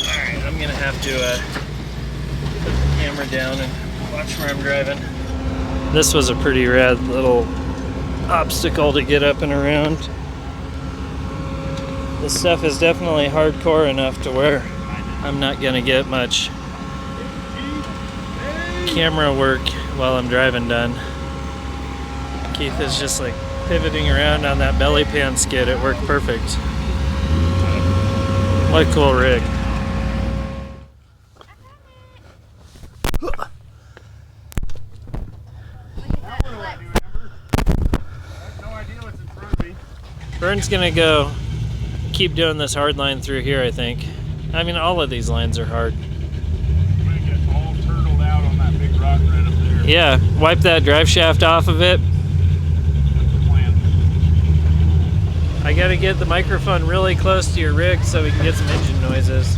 Alright, I'm gonna have to put the camera down and watch where I'm driving. This was a pretty rad little obstacle to get up and around. This stuff is definitely hardcore enough to where I'm not gonna get much camera work while I'm driving done. Keith is just like pivoting around on that belly pan skid. It worked perfect. What a cool rig. Vern's gonna go keep doing this hard line through here, I think. I mean, all of these lines are hard. I'm gonna get all turtled out on that big rock right up there. Yeah, wipe that drive shaft off of it. That's the plan. I gotta get the microphone really close to your rig so we can get some engine noises.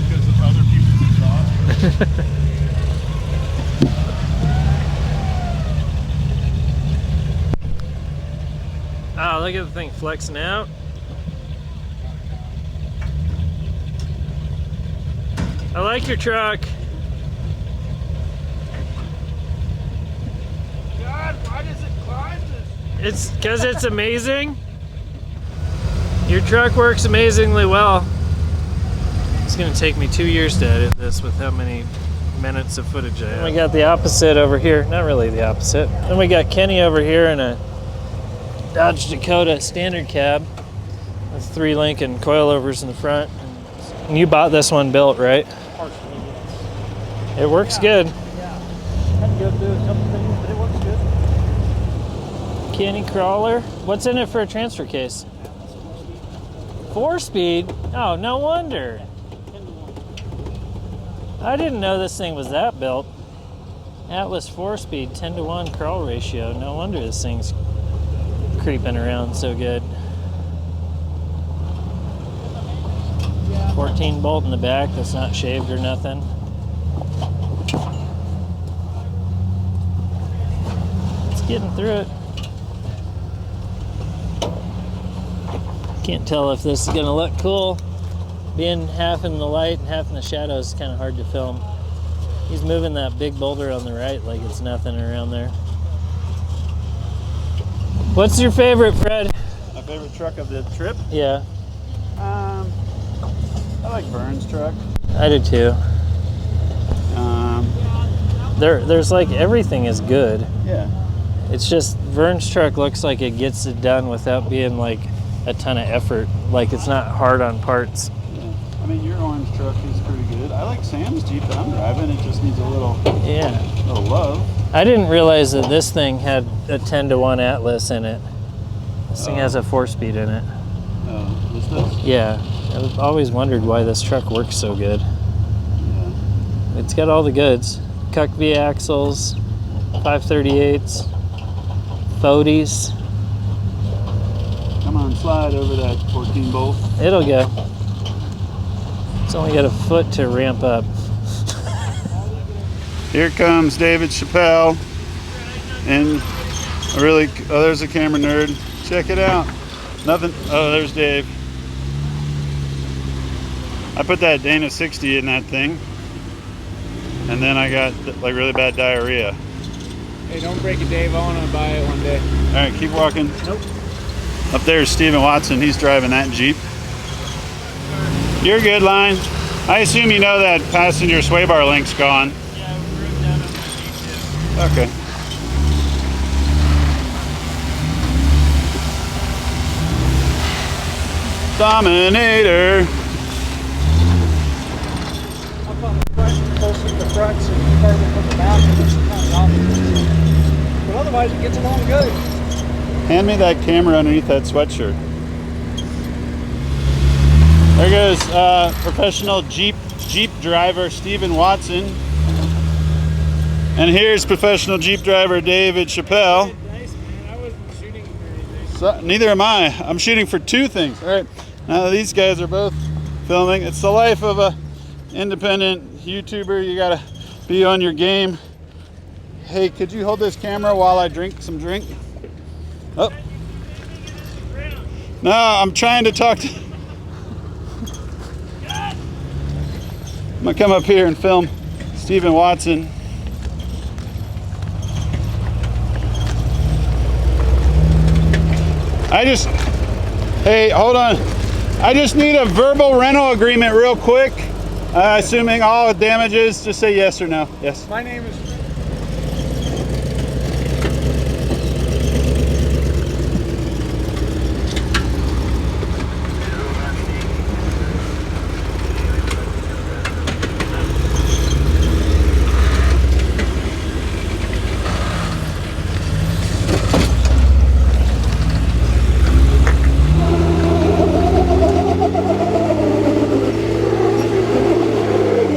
Because of other people's exhaust. Oh, look at the thing flexing out. I like your truck. God, why does it climb this? It's because it's amazing. Your truck works amazingly well. It's gonna take me 2 years to edit this with how many minutes of footage I have. We got the opposite over here. Not really the opposite. Then we got Kenny over here in a Dodge Dakota standard cab with 3 Lincoln coilovers in the front. And you bought this one built, right? It works good. Yeah. Had to go through a couple things, but it works good. Kenny crawler. What's in it for a transfer case? 4-speed? Oh, no wonder. I didn't know this thing was that built. Atlas 4-speed, 10-to-1 crawl ratio. No wonder this thing's creeping around so good. 14 bolt in the back, that's not shaved or nothing. It's getting through it. Can't tell if this is gonna look cool. Being half in the light and half in the shadows is kind of hard to film. He's moving that big boulder on the right like it's nothing around there. What's your favorite, Fred? My favorite truck of the trip? Yeah. I like Vern's truck. I do too. There's like everything is good. Yeah. It's just Vern's truck looks like it gets it done without being like a ton of effort. Like it's not hard on parts. Yeah. I mean, your orange truck is pretty good. I like Sam's Jeep that I'm driving. It just needs a little love. I didn't realize that this thing had a 10-to-1 Atlas in it. This thing has a 4-speed in it. Oh, this does? Yeah. I've always wondered why this truck works so good. Yeah. It's got all the goods. Cuck V axles, 538s, 40s. Come on, slide over that 14 bolt. It'll go. It's only got a foot to ramp up. Here comes David Chappelle. And there's a camera nerd. Check it out. Nothing. Oh, there's Dave. I put that Dana 60 in that thing. And then I got like really bad diarrhea. Hey, don't break it, Dave. I want to buy it one day. All right, keep walking. Nope. Up there's Steven Watson. He's driving that Jeep. You're good, Line. I assume you know that passenger sway bar link's gone. Yeah, we wrote down on my Jeep too. Okay. Dominator. Closer to the front, so you further from the back, and it's kind of opposite. But otherwise, it gets along good. Hand me that camera underneath that sweatshirt. There goes professional Jeep driver Steven Watson. And here's professional Jeep driver David Chappelle. Nice, man. I wasn't shooting for anything. So, neither am I. I'm shooting for 2 things. All right. Now these guys are both filming. It's the life of a independent YouTuber. You gotta be on your game. Hey, could you hold this camera while I drink some drink? Oh. No, I'm trying to talk to... I'm gonna come up here and film Steven Watson. Hey, hold on. I just need a verbal rental agreement real quick. Assuming all damages, just say yes or no. Yes. My name is...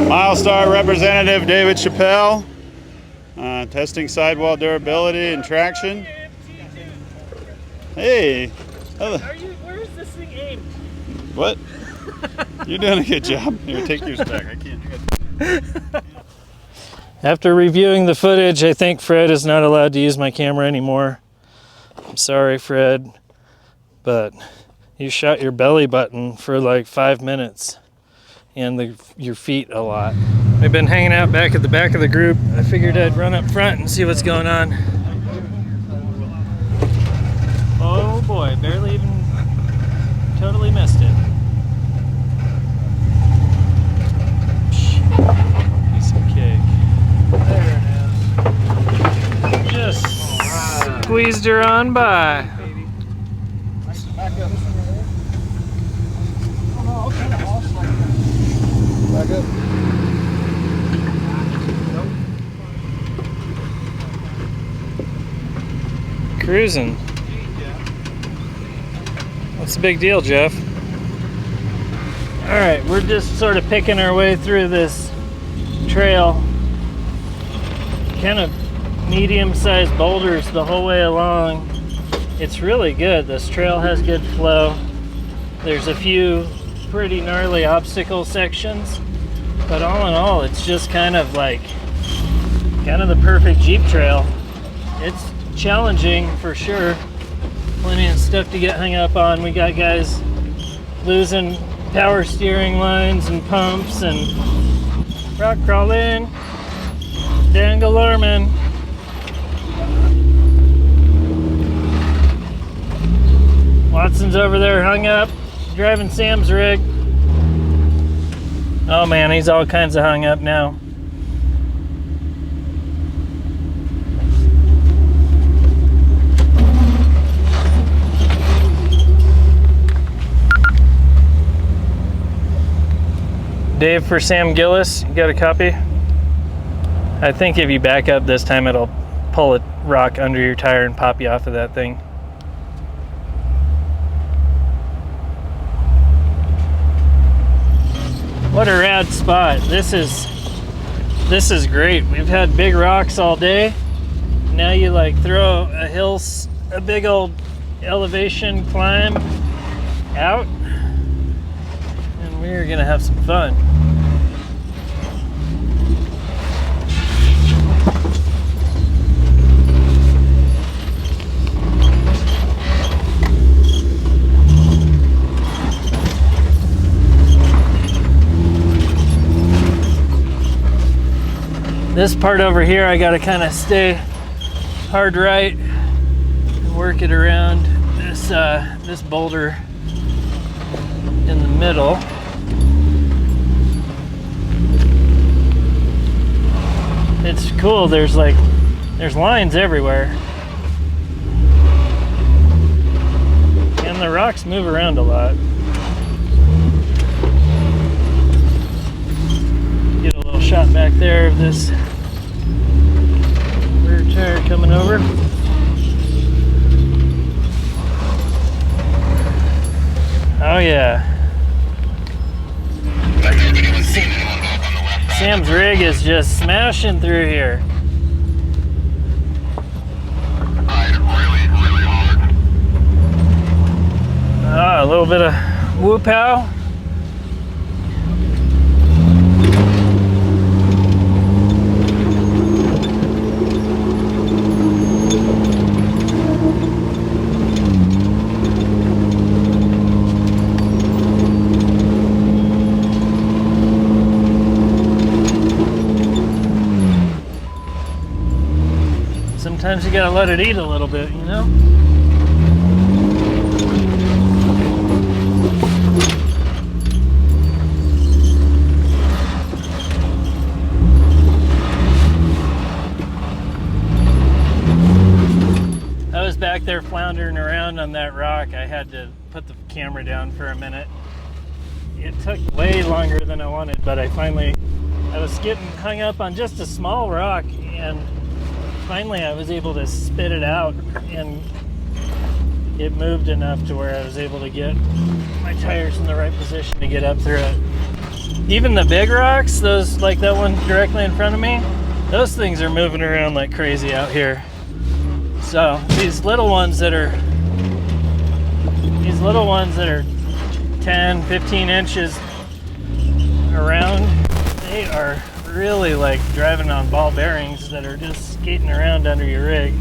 Milestar representative David Chappelle, testing sidewall durability and traction. Hey, Where is this thing aimed? what? You're doing a good job. Here, take yours back. I can't. After reviewing the footage, I think Fred is not allowed to use my camera anymore. I'm sorry, Fred, but you shot your belly button for like 5 minutes. And your feet a lot. We've been hanging out back at the back of the group. I figured I'd run up front and see what's going on. Oh boy, barely even totally missed it. Piece of cake. cruised her on by. Back up. Oh no, okay, lost like that. Back up. Cruising. What's the big deal, Jeff? All right, we're just sort of picking our way through this trail. Kind of medium-sized boulders the whole way along. It's really good. This trail has good flow. There's a few pretty gnarly obstacle sections, but all in all, it's just kind of the perfect Jeep trail. It's challenging for sure. Plenty of stuff to get hung up on. We got guys losing power steering lines and pumps and rock crawling, dangle arming. Watson's over there hung up, driving Sam's rig. Oh man, he's all kinds of hung up now. Dave for Sam Gillis, you got a copy? I think if you back up this time, it'll pull a rock under your tire and pop you off of that thing. What a rad spot. This is great. We've had big rocks all day. Now you like throw a big old elevation climb out, and we're gonna have some fun. This part over here, I gotta kind of stay hard right and work it around this boulder in the middle. It's cool. There's lines everywhere, and the rocks move around a lot. Get a little shot back there of this rear tire coming over. Oh yeah. Sam's rig is just smashing through here. Really hard. Ah, a little bit of whoop-pow. Sometimes you gotta let it eat a little bit, you know? I was back there floundering around on that rock. I had to put the camera down for a minute. It took way longer than I wanted, but I was getting hung up on just a small rock, and finally I was able to spit it out, and it moved enough to where I was able to get my tires in the right position to get up through it. Even the big rocks, those like that one directly in front of me, those things are moving around like crazy out here. So these little ones that are 10, 15 inches around, they are really like driving on ball bearings that are just skating around under your rig.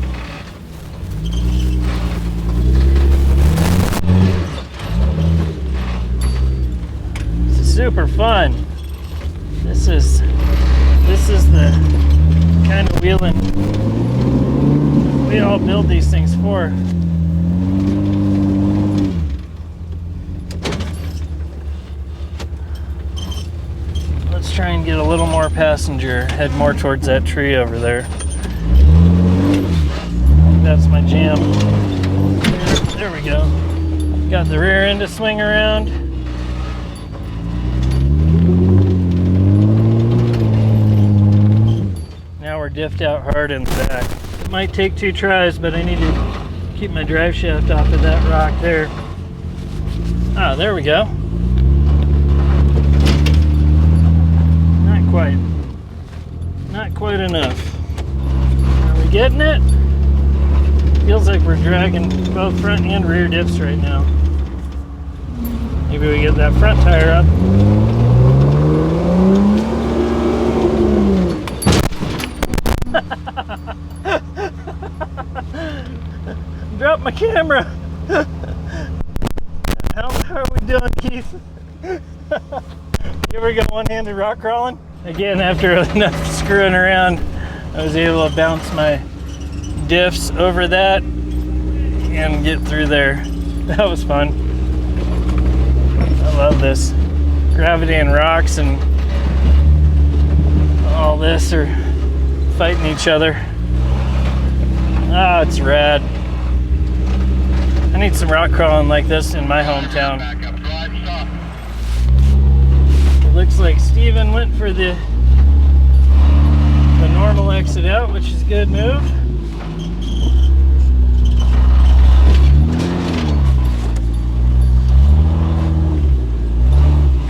It's super fun. This is the kind of wheeling we all build these things for. Let's try and get a little more passenger, head more towards that tree over there. that's my jam. There we go. Got the rear end to swing around. Now we're diffed out hard in the back. It might take 2 tries, but I need to keep my drive shaft off of that rock there. Ah, there we go. Not quite. Not quite enough. Are we getting it? Feels like we're dragging both front and rear diffs right now. Maybe we get that front tire up. Drop my camera. How are we doing, Keith? You ever go one-handed rock crawling? Again, after enough screwing around, I was able to bounce my diffs over that and get through there. That was fun. I love this. Gravity and rocks and all this are fighting each other. Ah, it's rad. I need some rock crawling like this in my hometown. It looks like Steven went for the normal exit out, which is a good move.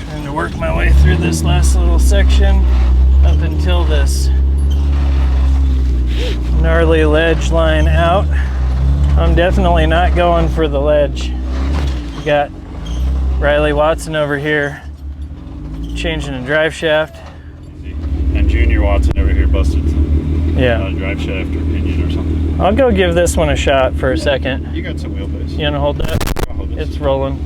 Trying to work my way through this last little section up until this gnarly ledge line out. I'm definitely not going for the ledge. We got Riley Watson over here changing a drive shaft. And Junior Watson over here busted Yeah. drive shaft or pinion or something. I'll go give this one a shot for a second. You got some wheelbase. You wanna hold that? I'll hold this. It's rolling.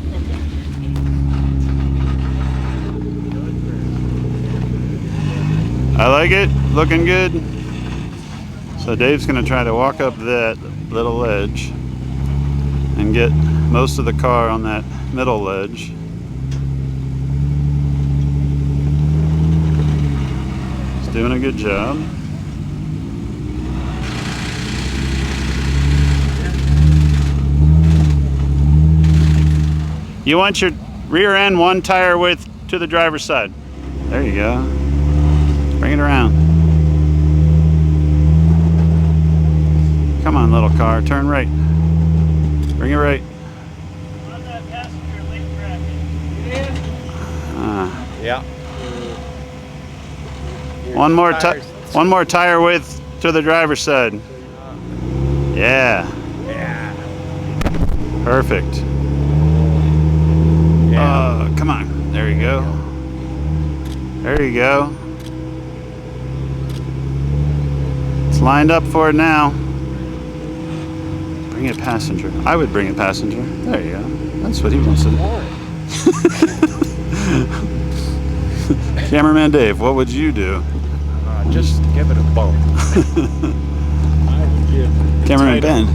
I like it, looking good. So Dave's gonna try to walk up that little ledge and get most of the car on that middle ledge. He's doing a good job. You want your rear end 1 tire width to the driver's side. There you go. Bring it around. Come on, little car, turn right. Bring it right. Yeah. One more tire width to the driver's side. Yeah. Perfect. Come on. There you go. There you go. It's lined up for it now. Bring it passenger. I would bring it passenger. There you go. That's what he wants to do. Cameraman Dave, what would you do? Just give it a bump. Cameraman Ben,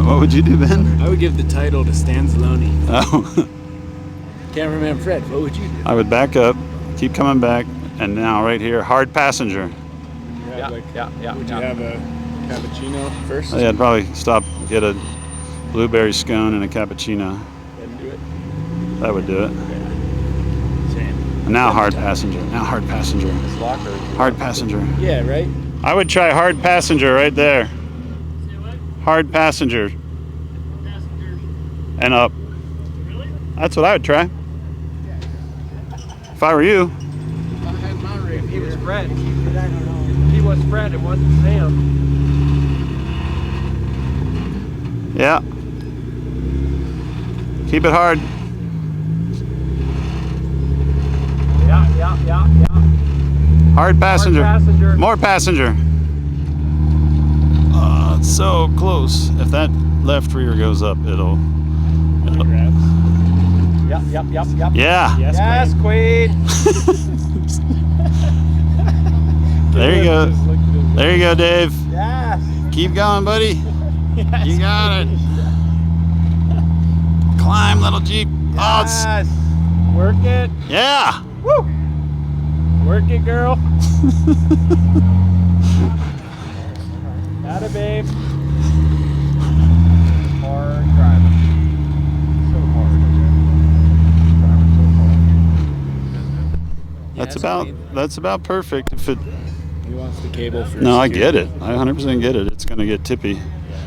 what would you do, Ben? I would give the title to Stan Zaloni. Oh. Cameraman Fred, what would you do? I would back up, keep coming back, and now right here, hard passenger. Yeah. Would you have a cappuccino first? Yeah, I'd probably stop, get a blueberry scone and a cappuccino. Then do it. That would do it. Same. And now hard passenger. Now hard passenger. Hard passenger. Yeah, right? I would try hard passenger right there. Hard passenger. And up. Really? That's what I would try. If I were you. If he was Fred. If he was Fred, it wasn't Sam. Yeah. Keep it hard. Yeah. Hard passenger. Hard passenger. More passenger. It's so close. If that left rear goes up, it'll Yep. yeah. Yes, Queen. There you go. There you go, Dave. Yes. Keep going, buddy. Yes, you got it. Climb, little Jeep. Yes. Oh, Work it. yeah. Woo. Work it, girl. Atta babe. hard driving. So hard. Driving so hard. That's about perfect. If it. He wants the cable for. No, I get it. I 100% get it. It's gonna get tippy.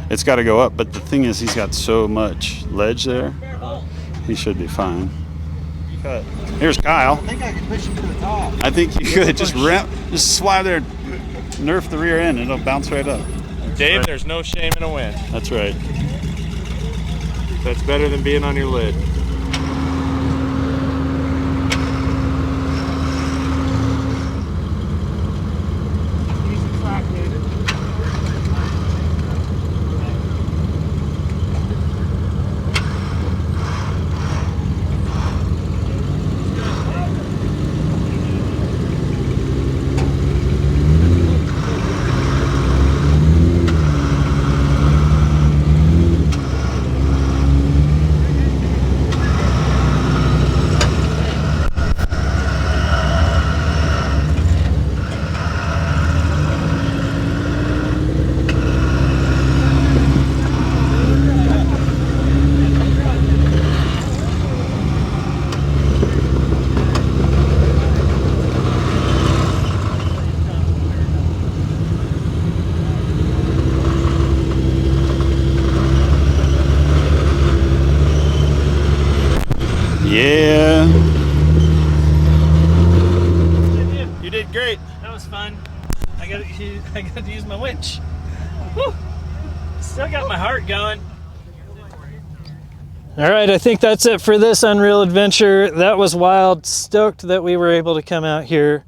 It's got to go up. But the thing is, he's got so much ledge there. He should be fine. Here's Kyle. I think I can push him to the top. I think you could just slide there, nerf the rear end, and it'll bounce right up. Dave, there's no shame in a win. That's right. That's better than being on your lid. Decent slack, David. Yeah. You did great. That was fun. I got to use my winch. Whew. Still got my heart going. All right, I think that's it for this Unreal adventure. That was wild. Stoked that we were able to come out here,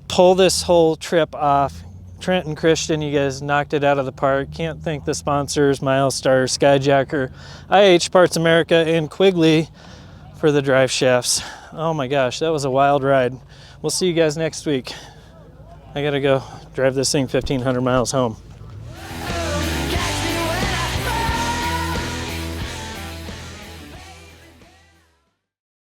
pull this whole trip off. Trent and Christian, you guys knocked it out of the park. Can't thank the sponsors, Milestar, Skyjacker, IH Parts America, and Quigley for the drive shafts. Oh my gosh, that was a wild ride. We'll see you guys next week. I gotta go drive this thing 1,500 miles home.